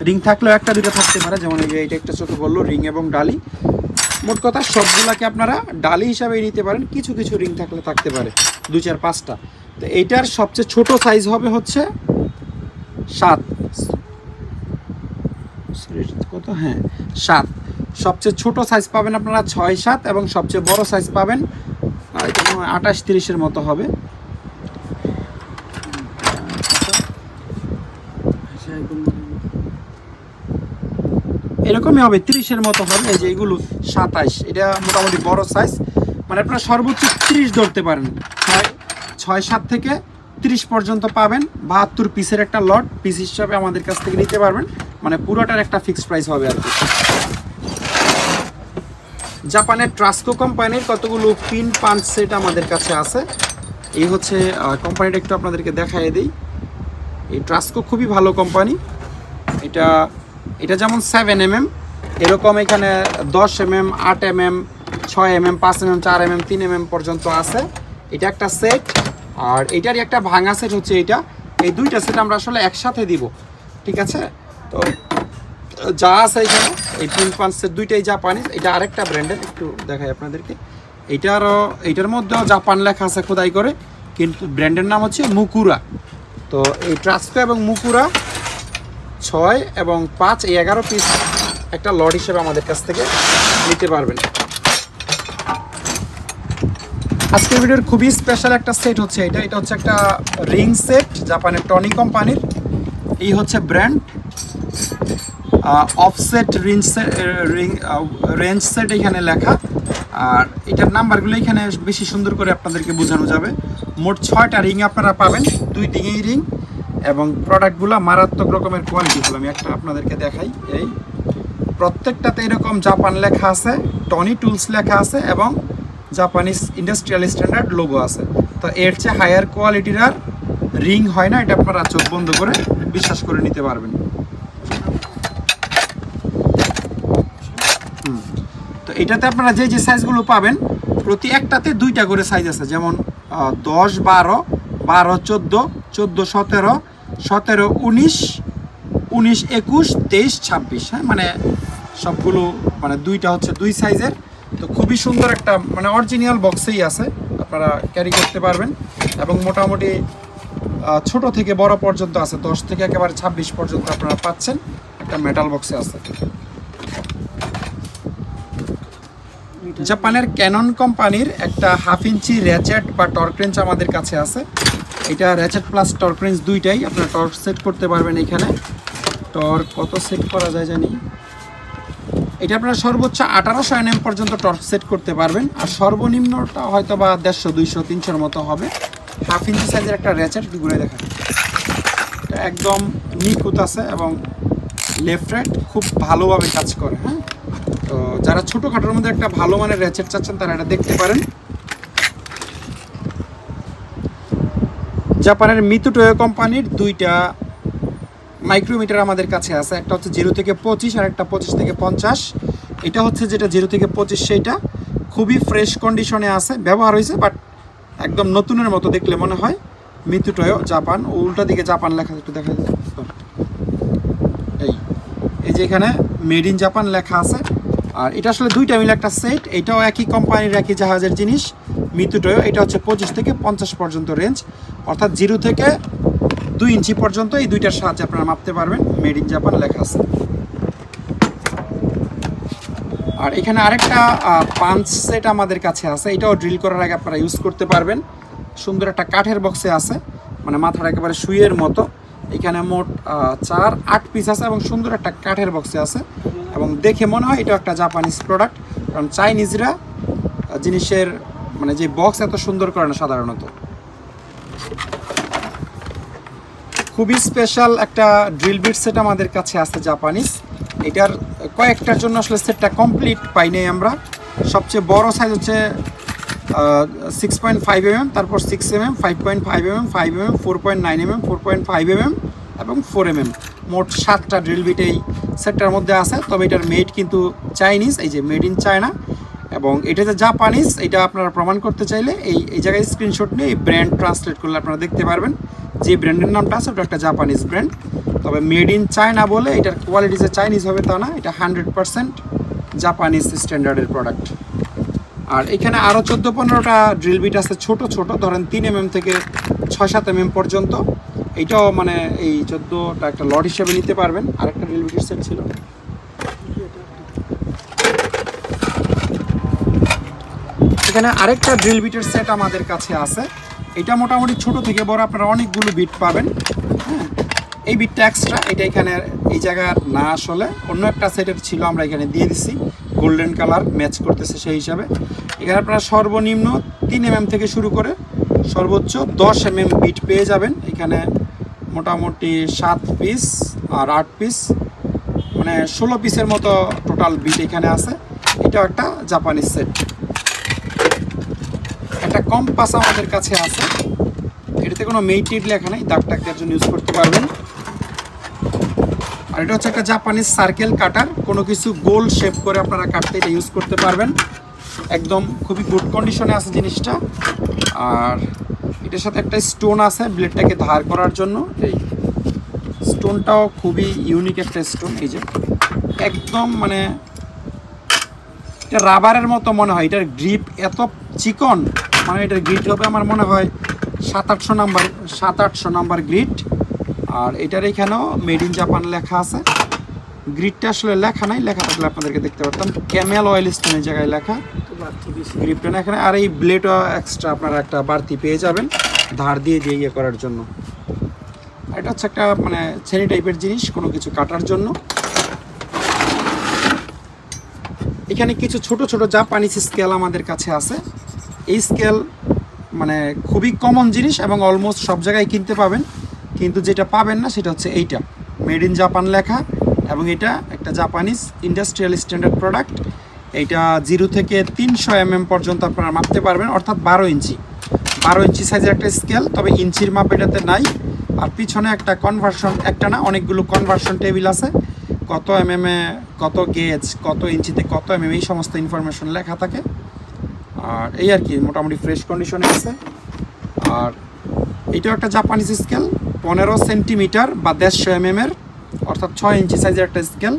রিং থাকলেও একটা দুটো থাকতে পারে, যেমন এই যে এটা একটা চোখে বললো রিং এবং ডালি। মোট কথা সবগুলাকে আপনারা ডালি হিসাবেই নিতে পারেন, কিছু কিছু রিং থাকলে থাকতে পারে 2, 4, 5টা। তো এইটার সবচেয়ে ছোট সাইজ হবে হচ্ছে 7 কত, হ্যাঁ 7। সবচেয়ে ছোট সাইজ পাবেন আপনারা 6, 7 এবং সবচেয়ে বড় সাইজ পাবেন এটা 28, 30-এর মতো হবে। এরকমই হবে, 30-এর মতো হবে। এই যে এইগুলো 27, এটা মোটামুটি বড় সাইজ। মানে আপনারা সর্বোচ্চ 30 ধরতে পারেন, 6, 7 থেকে 30 পর্যন্ত পাবেন। 72 পিসের একটা লট, পিস হিসাবে আমাদের কাছ থেকে নিতে পারবেন। মানে পুরোটার একটা ফিক্সড প্রাইস হবে আর কি। জাপানের ট্রাস্কো কোম্পানির কতগুলো পিন পাঞ্চ সেট আমাদের কাছে আছে। এই হচ্ছে কোম্পানিটা, একটু আপনাদেরকে দেখাই দিই। এই ট্রাস্কো খুবই ভালো কোম্পানি। এটা যেমন 7mm, এরকম এখানে 10mm, 8mm, 6mm, 5mm, 4mm, 3mm পর্যন্ত আছে। এটা একটা সেট। আর এটারই একটা ভাঙা সেট হচ্ছে এইটা। এই দুইটা সেট আমরা আসলে একসাথে দিব, ঠিক আছে? তো যা আছে এখানে এই পিন পাঞ্চের দুইটাই জাপানিজ। এটা আরেকটা ব্র্যান্ডের, একটু দেখাই আপনাদেরকে। এইটার মধ্যেও জাপান লেখা আছে খোদাই করে, কিন্তু ব্র্যান্ডের নাম হচ্ছে মুকুরা। তো এই ট্রাস্কো এবং মুকুরা 6 এবং 5, এই 11 পিস একটা লট হিসেবে আমাদের কাছ থেকে নিতে পারবেন। আজকের ভিডিওর খুবই স্পেশাল একটা সেট হচ্ছে এটা হচ্ছে একটা রিং সেট, জাপানের টনি কোম্পানির। এই হচ্ছে ব্র্যান্ড অফসেট রেঞ্জ সেট এখানে লেখা। আর এটার নাম্বারগুলো এখানে বেশি সুন্দর করে আপনাদেরকে বোঝানো যাবে। মোট 6টা রিং আপনারা পাবেন, 2 দিকেই রিং, এবং প্রোডাক্টগুলো মারাত্মক রকমের কোয়ালিটিফুল। আমি একটা আপনাদেরকে দেখাই। এই প্রত্যেকটাতে এরকম জাপান লেখা আছে, টনি টুলস লেখা আছে এবং জাপানিজ ইন্ডাস্ট্রিয়াল স্ট্যান্ডার্ড লোগো আছে। তো এর চেয়ে হায়ার কোয়ালিটির আর রিং হয় না, এটা আপনারা চোখ বন্ধ করে বিশ্বাস করে নিতে পারবেন। তো এটাতে আপনারা যে সাইজগুলো পাবেন, প্রতি একটাতে 2টা করে সাইজ আছে, যেমন 10, 12, 12, 14, 14, 17, 17, 19, 19, 21, 23, 26। হ্যাঁ, মানে সবগুলো মানে 2টা হচ্ছে 2 সাইজের। তো খুবই সুন্দর একটা মানে অরিজিনাল বক্সেই আছে, আপনারা ক্যারি করতে পারবেন। এবং মোটামুটি ছোট থেকে বড় পর্যন্ত আছে, 10 থেকে একেবারে 26 পর্যন্ত আপনারা পাচ্ছেন একটা মেটাল বক্সে আছে। জাপানের ক্যানন কোম্পানির একটা 1/2 ইঞ্চি র্যাচেট বা টর্ক রেঞ্চ আমাদের কাছে আছে। এটা র্যাচেট প্লাস টর্ক রেঞ্চ দুইটাই, আপনারা টর্ক সেট করতে পারবেন। এখানে টর্ক কত সেট করা যায় জানি, এটা আপনারা সর্বোচ্চ 1800 nm পর্যন্ত টর্ক সেট করতে পারবেন। আর সর্বনিম্নটা হয়তো বা 150, 200, 300-র মতো হবে। 1/2 ইঞ্চি সাইজের একটা র্যাচেট, ঘুরে দেখা এটা একদম নিখুঁত আছে এবং লেফট রাইট খুব ভালোভাবে কাজ করে। হ্যাঁ, তো যারা ছোটোখাটোর মধ্যে একটা ভালো মানের র্যাচেট চাচ্ছেন তারা এটা দেখতে পারেন। জাপানের মিতুটোয়ো কোম্পানির 2টা মাইক্রোমিটার আমাদের কাছে আছে। একটা হচ্ছে 0 থেকে 25 আর একটা 25 থেকে 50। এটা হচ্ছে যেটা 0 থেকে 25 সেইটা, খুবই ফ্রেশ কন্ডিশনে আছে, ব্যবহার হয়েছে বাট একদম নতুনের মতো দেখলে মনে হয়। মিতুটোয়ো জাপান, উল্টা দিকে জাপান লেখা একটু দেখা যায়। এই যে এখানে মেড ইন জাপান লেখা আছে। আর এটা আসলে দুইটা মিলে একটা সেট। এটাও একই কোম্পানির একই জাহাজের জিনিস মিতুটোয়ো। এটা হচ্ছে 25 থেকে 50 পর্যন্ত রেঞ্জ, অর্থাৎ 0 থেকে 2 ইঞ্চি পর্যন্ত এই দুইটার সাহায্যে আপনারা মাপতে পারবেন। মেড ইন জাপান লেখা আছে। আর এখানে আরেকটা পাঞ্চ সেট আমাদের কাছে আছে। এটাও ড্রিল করার আগে আপনারা ইউজ করতে পারবেন। সুন্দর একটা কাঠের বক্সে আছে, মানে মাথার একেবারে সুইয়ের মতো। এখানে মোট 4-8 পিস আছে এবং সুন্দর একটা কাঠের বক্সে আছে। এবং দেখে মনে হয় এটা একটা জাপানিজ প্রোডাক্ট, কারণ চাইনিজরা জিনিসের মানে যে বক্স এত সুন্দর করে না সাধারণত। খুবই স্পেশাল একটা ড্রিল বিট সেট আমাদের কাছে আছে জাপানিজ। এটার কয়েকটার জন্য আসলে সেটটা কমপ্লিট পাই নাই আমরা। সবচেয়ে বড় সাইজ হচ্ছে 6.5 mm, তারপর 6 mm, 5.5 mm, 5 mm, 4.9 mm, 4.5 mm এবং 4 mm। মোট 7টা ড্রিল বিট এই সেটটার মধ্যে আছে। তবে এটার মেড কিন্তু চাইনিজ, এই যে মেড ইন চায়না। এবং এটা যে জাপানিজ এটা আপনারা প্রমাণ করতে চাইলে এই জায়গায় স্ক্রিনশট নিয়ে এই ব্র্যান্ড ট্রান্সলেট করলে আপনারা দেখতে পারবেন যে ব্র্যান্ডের নামটা আছে ওটা একটা জাপানিজ ব্র্যান্ড। তবে মেড ইন চায়না বলে এটার কোয়ালিটি যে চাইনিজ হবে তা না, এটা 100% জাপানিজ স্ট্যান্ডার্ডের প্রোডাক্ট। আর এখানে আরও 14-15টা ড্রিল বিট আছে ছোট ছোট, ধরেন 3 mm থেকে 6-7 mm পর্যন্ত। এইটাও মানে এই 14টা একটা লট হিসেবে নিতে পারবেন। আরেকটা ড্রিল বিটের সেট ছিল, এখানে আরেকটা ড্রিল বিটের সেট আমাদের কাছে আছে। এটা মোটামুটি ছোট থেকে বড় আপনারা অনেকগুলো বিট পাবেন। হ্যাঁ, এই বিটটা এক্সট্রা, এটা এখানে এই জায়গার না, আসলে অন্য একটা সেটের ছিল, আমরা এখানে দিয়ে দিচ্ছি। গোল্ডেন কালার ম্যাচ করতেছে সেই হিসাবে। এখানে আপনারা সর্বনিম্ন 3 mm থেকে শুরু করে সর্বোচ্চ 10 mm বিট পেয়ে যাবেন। এখানে মোটামুটি 7 পিস আর 8 পিস, মানে 16 পিসের মতো টোটাল বিট এখানে আছে। এটাও একটা জাপানিজ সেট। একটা কম্পাস আমাদের কাছে আছে, এটাতে কোনো মেইটেড লেখা নেই, দাগ টাগ দেওয়ার জন্য ইউজ করতে পারবেন। আর এটা হচ্ছে একটা জাপানিজ সার্কেল কাটার, কোনো কিছু গোল শেপ করে আপনারা কাটতে এটা ইউজ করতে পারবেন। একদম খুবই গুড কন্ডিশনে আছে জিনিসটা। আর এটার সাথে একটা স্টোন আছে ব্লেডটাকে ধার করার জন্য। এই স্টোনটাও খুবই ইউনিক একটা স্টোন। এই যে একদম মানে এটা রাবারের মতো মনে হয়, এটার গ্রিপ এত চিকন, মানে এটার গ্রিট হবে আমার মনে হয় 700-800 নাম্বার গ্রিট। আর এটার এখানেও মেড ইন জাপান লেখা আছে। গ্রিটটা আসলে লেখা নাই, লেখা থাকলে আপনাদেরকে দেখতে পারতাম। ক্যামেল অয়েল স্টোনের জায়গায় লেখা, গ্রিপটা না এখানে। আর এই ব্লেডও এক্সট্রা আপনারা একটা বাড়তি পেয়ে যাবেন ধার দিয়ে ইয়ে করার জন্য। এটা হচ্ছে একটা মানে ছেনি টাইপের জিনিস কোনো কিছু কাটার জন্য। এখানে কিছু ছোট ছোট জাপানিজ স্কেল আমাদের কাছে আছে। এই স্কেল মানে খুবই কমন জিনিস এবং অলমোস্ট সব জায়গায় কিনতে পাবেন, কিন্তু যেটা পাবেন না সেটা হচ্ছে এইটা মেড ইন জাপান লেখা। এবং এটা একটা জাপানিজ ইন্ডাস্ট্রিয়াল স্ট্যান্ডার্ড প্রোডাক্ট। এইটা 0 থেকে 300 mm পর্যন্ত আপনারা মাপতে পারবেন, অর্থাৎ 12 ইঞ্চি সাইজের একটা স্কেল। তবে ইঞ্চির মাপ এটাতে নাই। আর পিছনে একটা কনভার্সন, একটা না অনেকগুলো কনভার্সন টেবিল আছে, কত mm এ কত গেজ, কত ইঞ্চিতে কত mm এই সমস্ত ইনফরমেশন লেখা থাকে। আর এই আর কি, মোটামুটি ফ্রেশ কন্ডিশনে আছে। আর এইটাও একটা জাপানিজ স্কেল, 15 সেন্টিমিটার বা 150 mm এর, অর্থাৎ 6 ইঞ্চি সাইজের একটা স্কেল।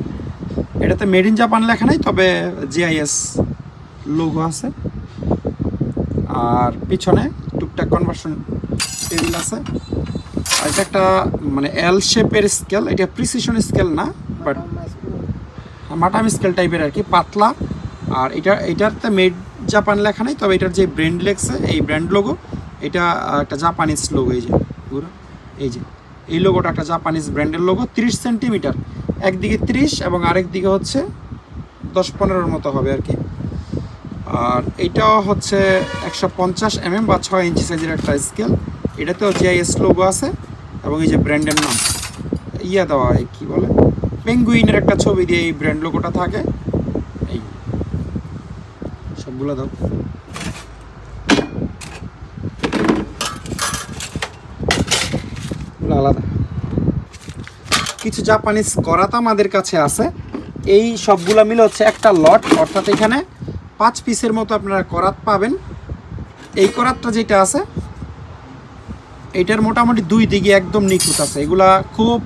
এটাতে মেড ইন জাপান লেখা নাই, তবে জিআইএস লোগো আছে। আর পিছনে টুকটাক কনভার্সন টেবিল আছে। আর এটা একটা মানে এল শেপের স্কেল, এটা প্রিসিশন স্কেল না, বাট মাটাম স্কেল টাইপের আর কি, পাতলা। আর এটাতে মেড জাপান লেখা নাই, তবে এটার যে ব্র্যান্ড লেখছে এই ব্র্যান্ড লোগো, এটা একটা জাপানিজ লোগো। এই যে পুরো এই লোগোটা একটা জাপানিজ ব্র্যান্ডের লোগো। 30 সেন্টিমিটার, একদিকে 30 এবং আরেক দিকে হচ্ছে 10-15 মতো হবে আর কি। আর এইটাও হচ্ছে 150 mm বা 6 ইঞ্চি সাইজের একটা স্কেল। এটাতেও জিআইএস লোগো আছে এবং এই যে ব্র্যান্ডের নাম ইয়া দেওয়া, কি বলে, পেঙ্গুইনের একটা ছবি দিয়ে এই ব্র্যান্ড লোগোটা থাকে। এই সবগুলো দাও। আলাদা কিছু জাপানিজ করাত আমাদের কাছে আছে। এই সবগুলো মিলে হচ্ছে একটা লট, অর্থাৎ এখানে 5 পিসের মতো আপনারা করাত পাবেন। এই করাতটা যেটা আছে এটার মোটামুটি 2 দিকে একদম নিখুঁত আছে। এগুলা খুব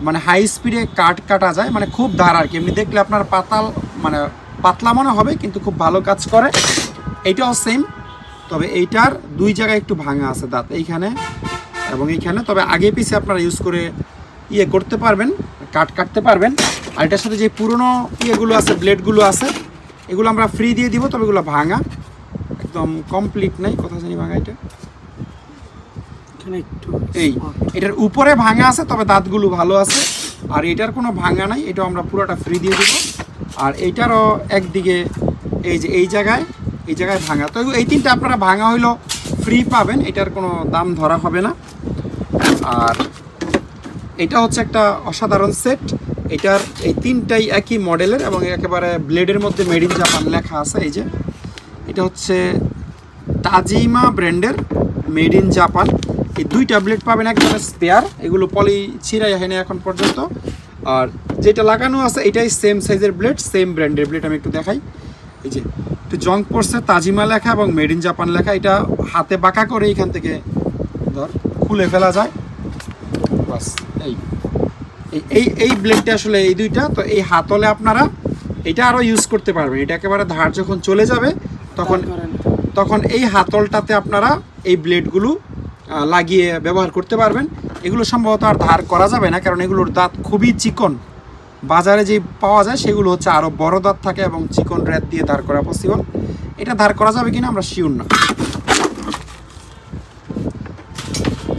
মানে হাই স্পিডে কাটা যায়, মানে খুব ধার আর কি। এমনি দেখলে আপনার পাতলা মনে হবে, কিন্তু খুব ভালো কাজ করে। এইটাও সেম, তবে এইটার 2 জায়গায় একটু ভাঙা আছে দাঁত, এইখানে এবং এইখানে। তবে আগে পিছে আপনারা ইউজ করে করতে পারবেন, কাটতে পারবেন। আর এটার সাথে যে পুরনো ইয়েগুলো আছে, ব্লেডগুলো আছে, এগুলো আমরা ফ্রি দিয়ে দিব। তবে এগুলো ভাঙা একদম কমপ্লিট নেই, কোথায় জানি ভাঙা। এটার উপরে ভাঙা আছে, তবে দাঁতগুলো ভালো আছে। আর এটার কোনো ভাঙা নাই, এটাও আমরা পুরোটা ফ্রি দিয়ে দিব। আর এইটারও একদিকে এই জায়গায় ভাঙা। তো এই 3টা আপনারা ভাঙা হইলো ফ্রি পাবেন, এটার কোনো দাম ধরা হবে না। আর এটা হচ্ছে একটা অসাধারণ সেট। এটার এই 3টাই একই মডেলের এবং একেবারে ব্লেডের মধ্যে মেড ইন জাপান লেখা আছে। এই যে এটা হচ্ছে তাজিমা ব্র্যান্ডের মেড ইন জাপান। এই 2টা ব্লেড পাবেন একদম স্পেয়ার, এগুলো পলি ছিঁড়াই হয়নি এখন পর্যন্ত। আর যেটা লাগানো আছে এটাই সেম সাইজের ব্লেড, সেম ব্র্যান্ডের ব্লেড। আমি একটু দেখাই, এই যে একটু জং পড়ছে, তাজিমা লেখা এবং মেড ইন জাপান লেখা। এটা হাতে বাঁকা করে এখান থেকে খুলে ফেলা যায়, বাস। এই ব্লেডটা আসলে এই 2টা, তো এই হাতলে আপনারা এটা আরও ইউজ করতে পারবেন। এটা একেবারে ধার যখন চলে যাবে তখন এই হাতলটাতে আপনারা এই ব্লেডগুলো লাগিয়ে ব্যবহার করতে পারবেন। এগুলো সম্ভবত আর ধার করা যাবে না, কারণ এগুলোর দাঁত খুবই চিকন। বাজারে যে পাওয়া যায় সেগুলো হচ্ছে আরও বড় দাঁত থাকে এবং চিকন রেত দিয়ে ধার করা পসিবল। এটা ধার করা যাবে কিনা আমরা শিওর না।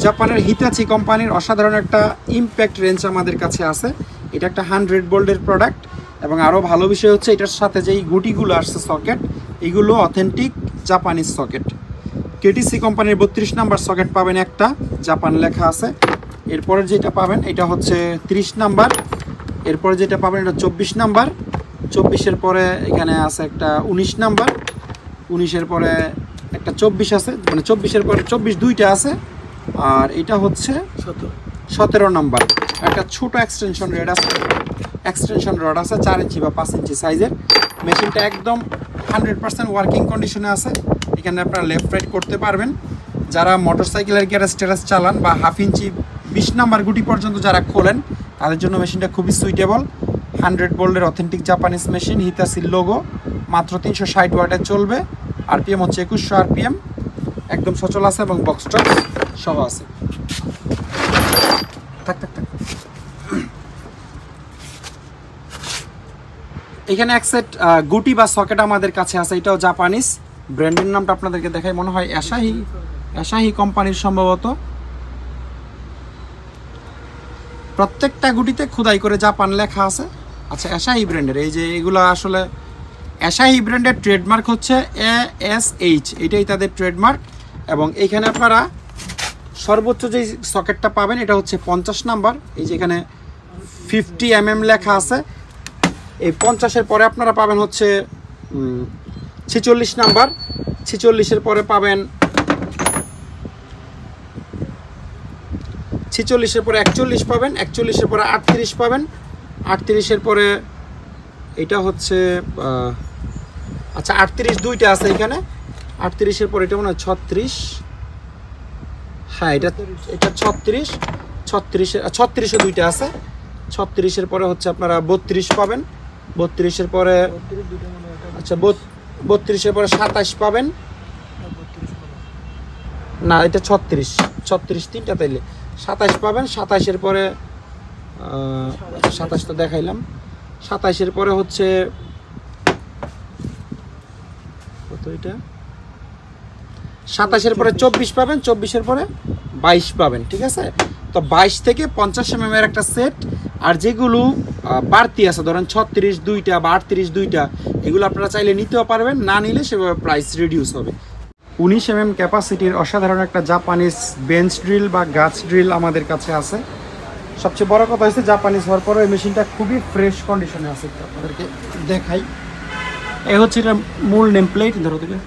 জাপানের হিতাচি কোম্পানির অসাধারণ একটা ইম্প্যাক্ট রেঞ্জ আমাদের কাছে আছে। এটা একটা 100 ভোল্টের প্রোডাক্ট এবং আরও ভালো বিষয় হচ্ছে এটার সাথে যেই গুটিগুলো আসছে সকেট, এগুলো অথেন্টিক জাপানিজ সকেট। কেটিসি কোম্পানির 32 নাম্বার সকেট পাবেন একটা, জাপান লেখা আছে। এরপরে যেটা পাবেন এটা হচ্ছে 30 নাম্বার। এরপরে যেটা পাবেন এটা 24 নাম্বার। 24-এর পরে এখানে আছে একটা 19 নাম্বার। 19-এর পরে একটা 24 আছে, মানে 24-এর পরে 24 2টা আছে। আর এটা হচ্ছে 17 নাম্বার। একটা ছোট এক্সটেনশন রড আছে 4 ইঞ্চি বা 5 ইঞ্চি সাইজের। মেশিনটা একদম 100% ওয়ার্কিং কন্ডিশনে আছে। এখানে আপনারা লেফট রাইট করতে পারবেন। যারা মোটরসাইকেলের গ্যারেজ টেরাস চালান বা 1/2 ইঞ্চি 20 নাম্বার গুটি পর্যন্ত যারা খোলেন, তাদের জন্য মেশিনটা খুবই সুইটেবল। 100 ভোল্টের অথেন্টিক জাপানিজ মেশিন, হিতাচির লোগো, মাত্র 360 ওয়াটে চলবে। আরপিএম হচ্ছে 2100 আরপিএম, একদম সচল আছে এবং বক্স টপ সহ আছে। এখানে এক সেট গুটি বা সকেট আমাদের কাছে আছে, এটাও জাপানিজ। ব্র্যান্ডের নামটা আপনাদেরকে দেখাই, মনে হয় অ্যাসাহি কোম্পানির সম্ভবত। প্রত্যেকটা গুটিতে খোদাই করে জাপান লেখা আছে। আচ্ছা, অ্যাসাহি ব্র্যান্ডের। এই যে এগুলো আসলে অ্যাসাহি ব্র্যান্ডের ট্রেডমার্ক হচ্ছে ASH, এটাই তাদের ট্রেডমার্ক। এবং এইখানে আপনারা সর্বোচ্চ যে সকেটটা পাবেন এটা হচ্ছে 50 নাম্বার। এই যে এখানে 50 mm লেখা আছে। এই 50-এর পরে আপনারা পাবেন হচ্ছে 46 নাম্বার। 46-এর পরে পাবেন 46-এর পরে 41 পাবেন। 41-এর পরে 38 পাবেন। 38-এর পরে এটা হচ্ছে আচ্ছা 38 2টা আছে এখানে। 38-এর পরে এটা মনে হয় 36। হ্যাঁ, এটা 36। 36-এ 2টা আছে। 36-এর পরে হচ্ছে আপনারা 32 পাবেন। 32-এর পরে আচ্ছা 32-এর পরে 27 পাবেন। না, এটা 36 3টা তাইলে 27 পাবেন। 27-এর পরে 27 তো দেখাইলাম। 27-এর পরে হচ্ছে কত এটা, 27-এর পরে 24 পাবেন। 24-এর পরে 22 পাবেন। ঠিক আছে, তো 22 থেকে 50 mm এর একটা সেট। আর যেগুলো বাড়তি আছে, ধরেন 36 2টা বা 38 2টা, এগুলো আপনারা চাইলে নিতেও পারবেন, না নিলে সেভাবে প্রাইস রিডিউস হবে। 19 mm ক্যাপাসিটির অসাধারণ একটা জাপানিজ বেঞ্চ ড্রিল বা গাছ ড্রিল আমাদের কাছে আছে। সবচেয়ে বড় কথা হচ্ছে জাপানিজ হওয়ার পরে এই মেশিনটা খুবই ফ্রেশ কন্ডিশনে আছে। আপনাদেরকে দেখাই, এই হচ্ছে এটা মূল নেম প্লেট। ধরো দিকে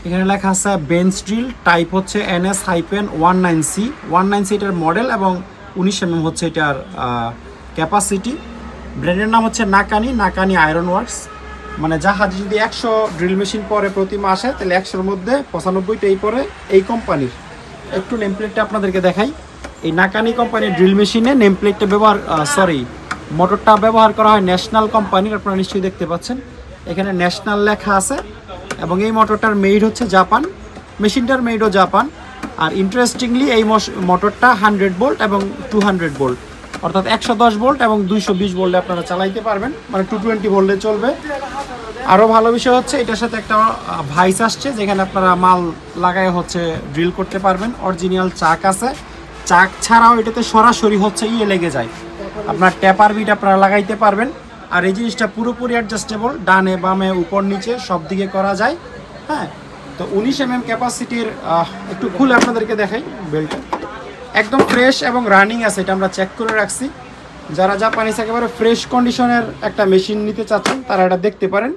এখানে লেখা আছে বেঞ্চ ড্রিল, টাইপ হচ্ছে NS-19C। 19C এটার মডেল এবং 19 mm হচ্ছে এটার ক্যাপাসিটি। ব্র্যান্ডের নাম হচ্ছে নাকানি আয়রন ওয়ার্কস। মানে জাহাজ যদি 100 ড্রিল মেশিন পরে প্রতি মাসে, তাহলে 100-র মধ্যে 95টাই পরে এই কোম্পানির। একটু নেম প্লেটটা আপনাদেরকে দেখাই। এই নাকানি কোম্পানির ড্রিল মেশিনে নেম প্লেটটা মোটরটা ব্যবহার করা হয় ন্যাশনাল কোম্পানির। আপনারা নিশ্চয়ই দেখতে পাচ্ছেন এখানে ন্যাশনাল লেখা আছে। এবং এই মোটরটার মেইড হচ্ছে জাপান, মেশিনটার মেইডও জাপান। আর ইন্টারেস্টিংলি এই মোটরটা 100 ভোল্ট এবং 200 ভোল্ট, অর্থাৎ 110 ভোল্ট এবং 220 ভোল্টে আপনারা চালাইতে পারবেন, মানে 220 ভোল্টে চলবে। আরও ভালো বিষয় হচ্ছে এটার সাথে একটা ভাইস আসছে, যেখানে আপনারা মাল লাগায় হচ্ছে ড্রিল করতে পারবেন। অরিজিনাল চাক আছে, চাক ছাড়াও এটাতে সরাসরি হচ্ছে লেগে যায়, আপনার ট্যাপার বিট আপনারা লাগাইতে পারবেন। আর এই জিনিসটা পুরোপুরি অ্যাডজাস্টেবল, ডানে বামে উপর নিচে সব দিকে করা যায়। হ্যাঁ, তো 19 mm ক্যাপাসিটির। একটু খুলে আপনাদেরকে দেখাই বেল্টটা, একদম ফ্রেশ এবং রানিং আছে, এটা আমরা চেক করে রাখছি। যারা জাপানিজ একেবারে ফ্রেশ কন্ডিশনের একটা মেশিন নিতে চাচ্ছেন তারা এটা দেখতে পারেন।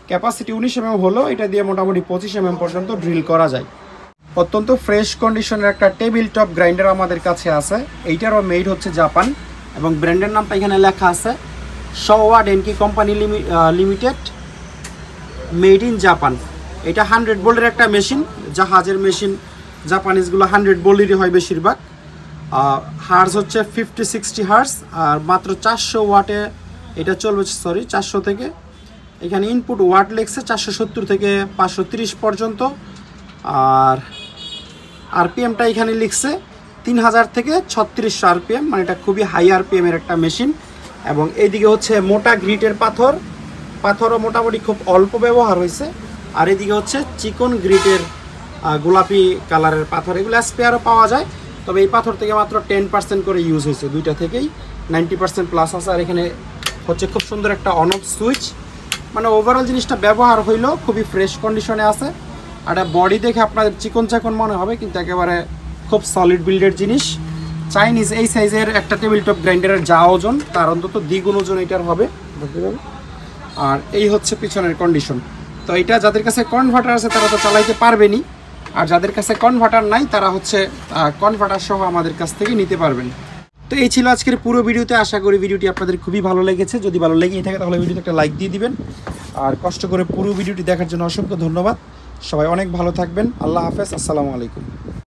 ক্যাপাসিটি 19 mm হলো, এটা দিয়ে মোটামুটি 25 mm পর্যন্ত ড্রিল করা যায়। অত্যন্ত ফ্রেশ কন্ডিশনের একটা টেবিল টপ গ্রাইন্ডার আমাদের কাছে আছে, এইটারও মেড হচ্ছে জাপান এবং ব্র্যান্ডের নামটা এখানে লেখা আছে Showa Denki company limited, made in Japan. এটা 100 ভোল্টের একটা মেশিন, জাহাজের মেশিন জাপানিজগুলো 100 ভোল্টেরই হয় বেশিরভাগ। হার্স হচ্ছে 50-60 হার্স, আর মাত্র 400 ওয়াটে এটা চলবে। 400 থেকে, এখানে ইনপুট ওয়াট লেগছে 470 থেকে 530 পর্যন্ত। আর আরপিএমটা এখানে লিখছে 3000 থেকে 3600 আরপিএম, মানে এটা খুবই হাই আরপিএমের একটা মেশিন। এবং এইদিকে হচ্ছে মোটা গ্রিটের পাথরও মোটামুটি খুব অল্প ব্যবহার হয়েছে। আর এদিকে হচ্ছে চিকন গ্রিটের গোলাপি কালারের পাথর, এগুলো স্পেয়ারও পাওয়া যায়, তবে এই পাথর থেকে মাত্র 10% করে ইউজ হয়েছে, দুইটা থেকেই 90% প্লাস আছে। আর এখানে হচ্ছে খুব সুন্দর একটা অন অফ সুইচ, মানে ওভারঅল জিনিসটা ব্যবহার হইলো খুবই ফ্রেশ কন্ডিশনে আছে। আর বডি দেখে আপনাদের চিকন চাকন মনে হবে, কিন্তু একেবারে খুব সলিড বিল্ডের জিনিস। চাইনিজ এই সাইজের একটা টেবিল টপ গ্রাইন্ডারের যা ওজন তার অন্তত দ্বিগুণ ওজন এটার হবে। আর এই হচ্ছে পিছনের কন্ডিশন। তো এটা যাদের কাছে কনভার্টার আছে তারা তো চালাইতে পারবেনই, আর যাদের কাছে কনভার্টার নাই তারা হচ্ছে কনভার্টার সহ আমাদের কাছ থেকে নিতে পারবেন। তো এই ছিল আজকের পুরো ভিডিওতে। আশা করি ভিডিওটি আপনাদের খুবই ভালো লেগেছে। যদি ভালো লেগেই থাকে তাহলে ভিডিওতে একটা লাইক দিয়ে দিবেন। আর কষ্ট করে পুরো ভিডিওটি দেখার জন্য অসংখ্য ধন্যবাদ। সবাই অনেক ভালো থাকবেন। আল্লাহ হাফেজ, আসসালামু আলাইকুম।